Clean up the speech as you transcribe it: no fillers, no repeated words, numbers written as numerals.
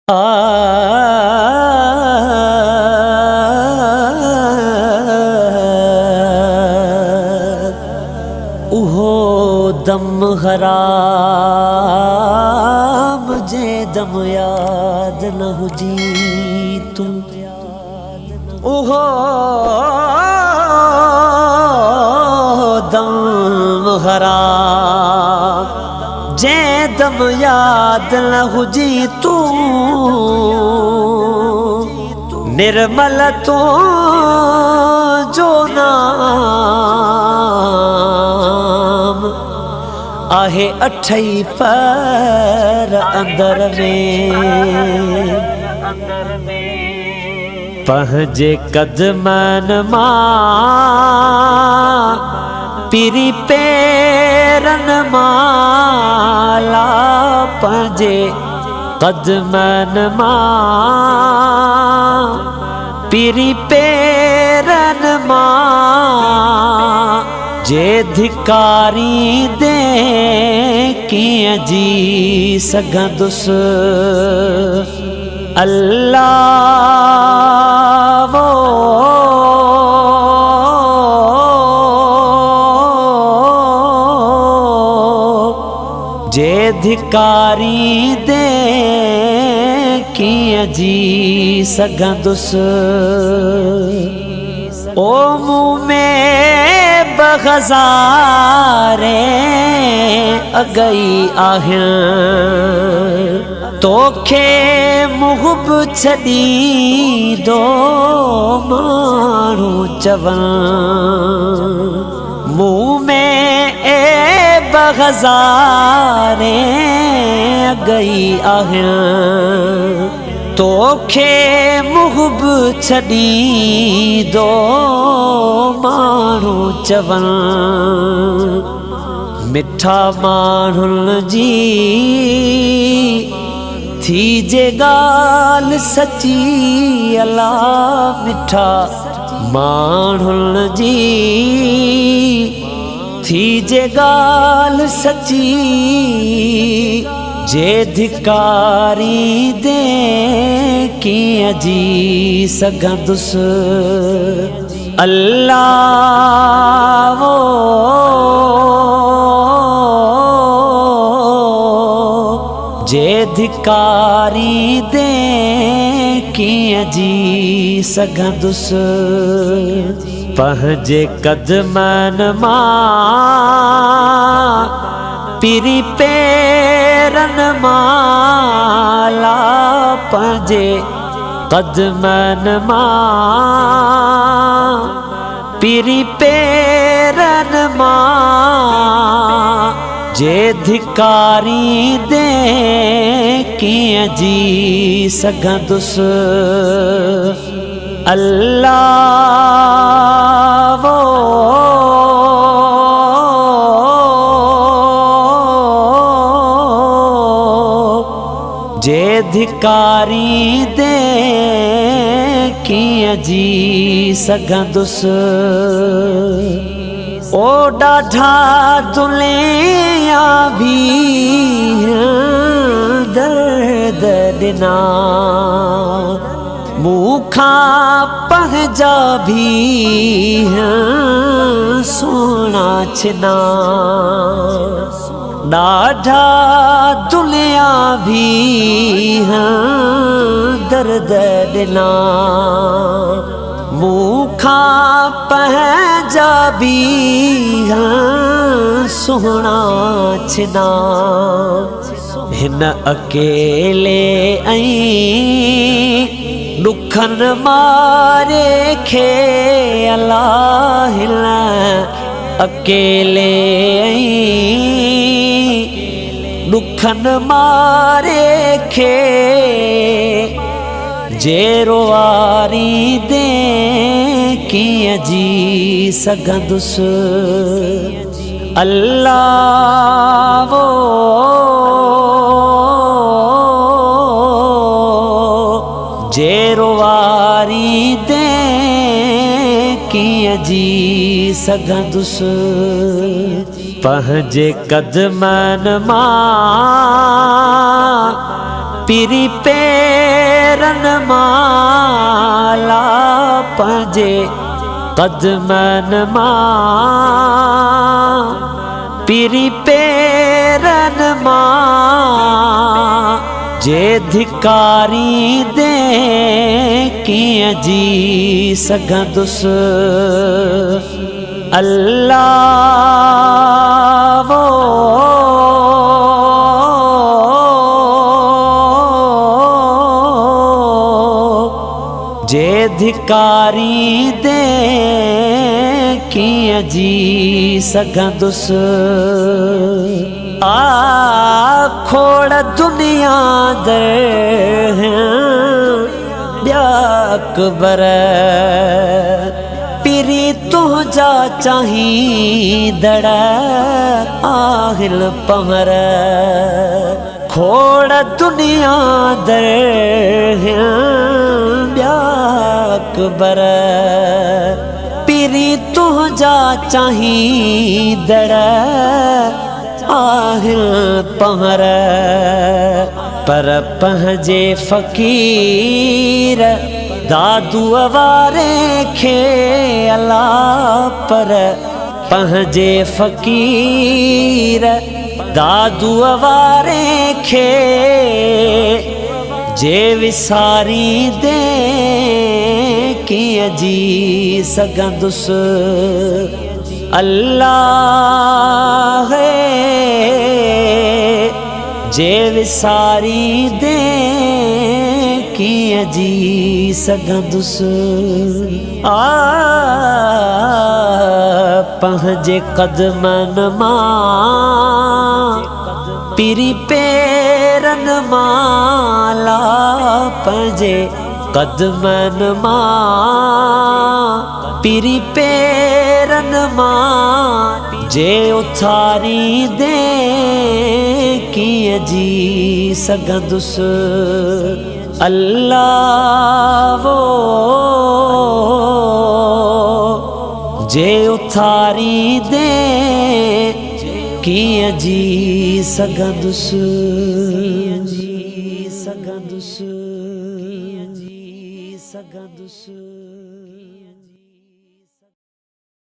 उहो दम हराम जे दम याद न हुजी तू। उहो दम हराम जे दम याद न हुजी तू। निर्मल तो जो नाम आहे अठई पर अंदर में। पंहिंजे कदमन मां पीरी पेरन माला। पंहिंजे कदमन मां पीरी पेरन मां जे धिकारी दे कीअं जी सघंदुसि। अल्लाह वो जे धिकारी दे कीअं जी सघंदुसि। ओ मुँह में बग़ज़ारे अगई आहियां। तोखे मुहब छॾी दो माण्हू चवनि। मुँह में बग़ज़ारे अगई आहियां। तोखे मुहब छॾी दो माण्हू चवनि। मिठा माण्हुनि जी थी जे ॻाल्हि सची। अलाह मिठा माण्हुनि जी थी जे ॻाल्हि सची। जे धिकारी दे कीअं जी सघंदुसि। अल्लाह वो जे धिकारी दे कीअं जी सघंदुसि। पंहिंजे कदमन मां पीरी पेरन माला। पंहिंजे कदमन मां पीरी पेरन मां जे धिकारी दे कीअं जी सघंदुसि। अल्लाह वो जे धिकारी दे कीअं जी सघंदुसि। ओ ॾाढा दुनिया भी दर्द ॾिना। मूंखां पंहिंजा भी सोना छिना। ॾाढा दुनिया भी दर्द ॾिना। मूंखां पंहिंजा भी सोना छिना। हिन अकेले ऐं ॾुखनि मारे खे अलाह हिन अकेले ऐं ॾुखनि मारे खे जे रोवारी दे कीअं जी सघंदुसि। अल्लाह वो जे रोवारी दे कीअं जी सघंदुसि। पंहिंजे कदमन मां पीरी पे पेरन माला पंजे कदमन मां पीरी पेरन मां जे धिकारी दे किए जी सघंदुसि अल्लाह वो जे धिकारी दे किए जी सघंदुसि खोड़ दुनिया दर ॿिया अकबर पीरी तुंहिंजा चाहींदड़ आहिल पमर खोड़ दुनिया दर ॿिया अकबर पीरी तुंहिंजा चाहींदड़ आहिल पमर पर पंहिंजे फ़कीर दादू वारे खे अल्लाह पर पंहिंजे फ़कीर दादू वारे खे जे विसारी दे कीअं जी सघंदुसि अल्लाह जे विसारी दे कीअं जी सघंदुसि पंहिंजे कदमन मां पीरी पेरन माला पंहिंजे कदमन मां पीरी पेरन मां जे उथारी दे कीअं जी सघंदुसि अल्लाह वो जे उथारी दे कीअं जी सघंदुसि सघंदुसि सघंदुसि